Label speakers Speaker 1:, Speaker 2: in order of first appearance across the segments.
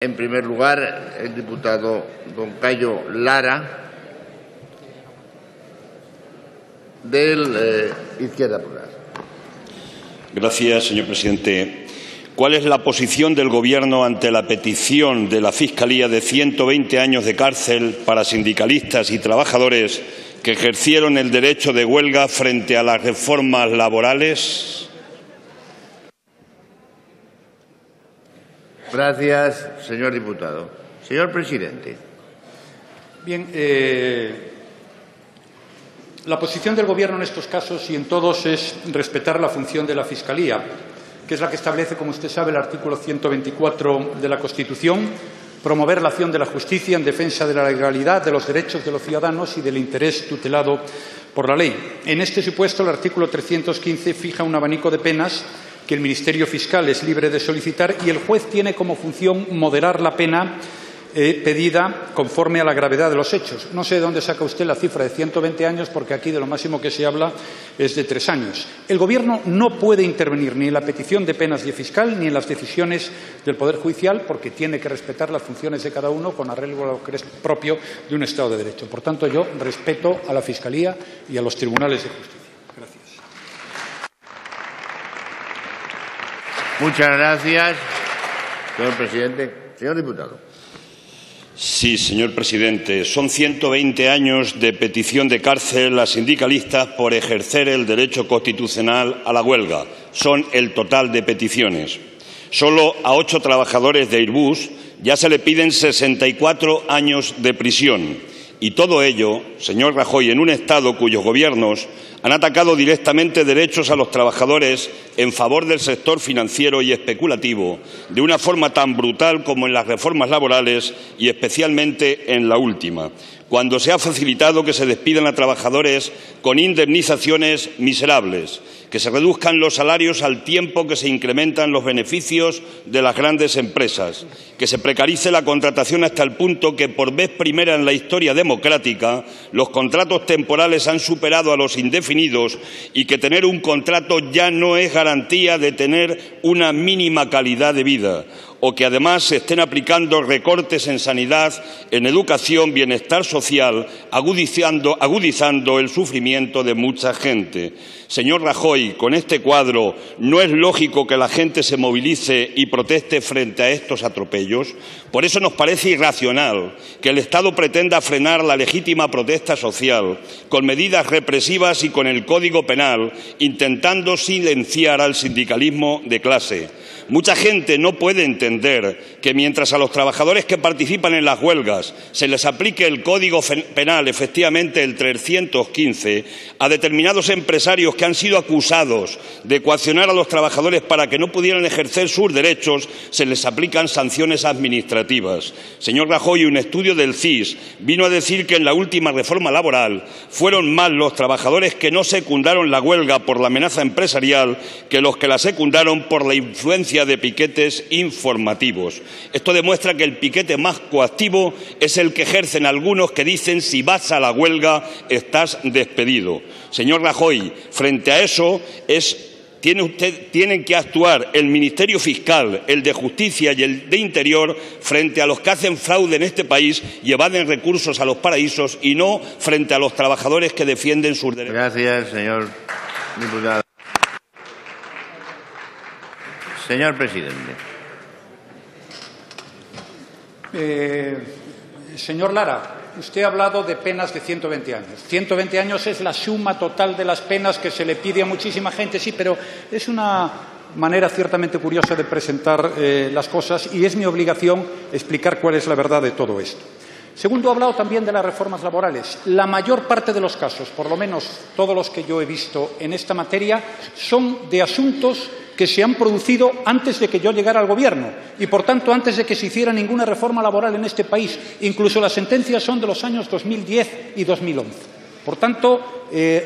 Speaker 1: En primer lugar, el diputado don Cayo Lara, del Izquierda Plural.
Speaker 2: Gracias, señor presidente. ¿Cuál es la posición del Gobierno ante la petición de la Fiscalía de 120 años de cárcel para sindicalistas y trabajadores que ejercieron el derecho de huelga frente a las reformas laborales?
Speaker 1: Gracias, señor diputado. Señor presidente.
Speaker 3: Bien, la posición del Gobierno en estos casos y en todos es respetar la función de la Fiscalía, que es la que establece, como usted sabe, el artículo 124 de la Constitución, promover la acción de la justicia en defensa de la legalidad, de los derechos de los ciudadanos y del interés tutelado por la ley. En este supuesto, el artículo 315 fija un abanico de penas que el Ministerio Fiscal es libre de solicitar y el juez tiene como función moderar la pena pedida conforme a la gravedad de los hechos. No sé de dónde saca usted la cifra de 120 años, porque aquí de lo máximo que se habla es de 3 años. El Gobierno no puede intervenir ni en la petición de penas de fiscal ni en las decisiones del Poder Judicial, porque tiene que respetar las funciones de cada uno con arreglo a lo que es propio de un Estado de Derecho. Por tanto, yo respeto a la Fiscalía y a los tribunales de justicia. Gracias.
Speaker 1: Muchas gracias, señor presidente. Señor diputado.
Speaker 2: Sí, señor presidente. Son 120 años de petición de cárcel a sindicalistas por ejercer el derecho constitucional a la huelga. Son el total de peticiones. Solo a 8 trabajadores de Airbus ya se le piden 64 años de prisión. Y todo ello, señor Rajoy, en un Estado cuyos gobiernos han atacado directamente derechos a los trabajadores en favor del sector financiero y especulativo, de una forma tan brutal como en las reformas laborales y especialmente en la última, cuando se ha facilitado que se despidan a trabajadores con indemnizaciones miserables, que se reduzcan los salarios al tiempo que se incrementan los beneficios de las grandes empresas, que se precarice la contratación hasta el punto que, por vez primera en la historia democrática, los contratos temporales han superado a los indefinidos y que tener un contrato ya no es garantía de tener una mínima calidad de vida, o que además se estén aplicando recortes en sanidad, en educación, bienestar social, agudizando el sufrimiento de mucha gente. Señor Rajoy, con este cuadro, ¿no es lógico que la gente se movilice y proteste frente a estos atropellos? Por eso nos parece irracional que el Estado pretenda frenar la legítima protesta social con medidas represivas y con el Código Penal, intentando silenciar al sindicalismo de clase. Mucha gente no puede entender que mientras a los trabajadores que participan en las huelgas se les aplique el Código Penal, efectivamente el 315, a determinados empresarios que han sido acusados de coaccionar a los trabajadores para que no pudieran ejercer sus derechos, se les aplican sanciones administrativas. Señor Rajoy, un estudio del CIS vino a decir que en la última reforma laboral fueron más los trabajadores que no secundaron la huelga por la amenaza empresarial que los que la secundaron por la influencia de piquetes informativos. Esto demuestra que el piquete más coactivo es el que ejercen algunos que dicen si vas a la huelga estás despedido. Señor Rajoy, frente a eso tienen que actuar el Ministerio Fiscal, el de Justicia y el de Interior frente a los que hacen fraude en este país y evaden recursos a los paraísos y no frente a los trabajadores que defienden sus derechos.
Speaker 1: Gracias, señor diputado. Señor presidente.
Speaker 3: Señor Lara, usted ha hablado de penas de 120 años. 120 años es la suma total de las penas que se le pide a muchísima gente, sí, pero es una manera ciertamente curiosa de presentar las cosas y es mi obligación explicar cuál es la verdad de todo esto. Segundo, ha hablado también de las reformas laborales. La mayor parte de los casos, por lo menos todos los que yo he visto en esta materia, son de asuntos que se han producido antes de que yo llegara al Gobierno y, por tanto, antes de que se hiciera ninguna reforma laboral en este país. Incluso las sentencias son de los años 2010 y 2011. Por tanto,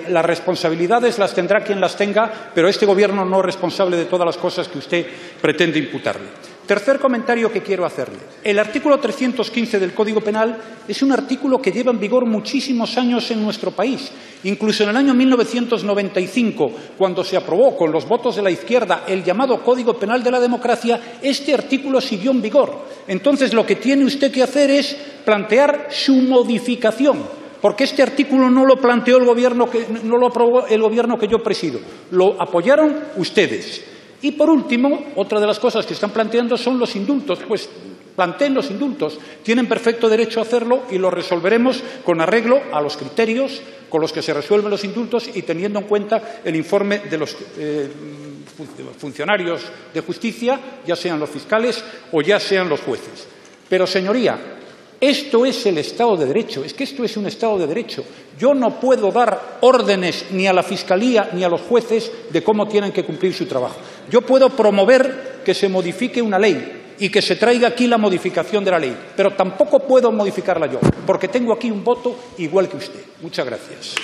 Speaker 3: las responsabilidades las tendrá quien las tenga, pero este Gobierno no es responsable de todas las cosas que usted pretende imputarle. Tercer comentario que quiero hacerle. El artículo 315 del Código Penal es un artículo que lleva en vigor muchísimos años en nuestro país. Incluso en el año 1995, cuando se aprobó con los votos de la izquierda el llamado Código Penal de la Democracia, este artículo siguió en vigor. Entonces, lo que tiene usted que hacer es plantear su modificación, porque este artículo no lo planteó el Gobierno, no lo aprobó el Gobierno que yo presido, lo apoyaron ustedes. Y, por último, otra de las cosas que están planteando son los indultos. Pues planteen los indultos. Tienen perfecto derecho a hacerlo y lo resolveremos con arreglo a los criterios con los que se resuelven los indultos y teniendo en cuenta el informe de los funcionarios de justicia, ya sean los fiscales o ya sean los jueces. Pero, señoría, esto es el Estado de Derecho, es que esto es un Estado de Derecho. Yo no puedo dar órdenes ni a la Fiscalía ni a los jueces de cómo tienen que cumplir su trabajo. Yo puedo promover que se modifique una ley y que se traiga aquí la modificación de la ley, pero tampoco puedo modificarla yo, porque tengo aquí un voto igual que usted. Muchas gracias.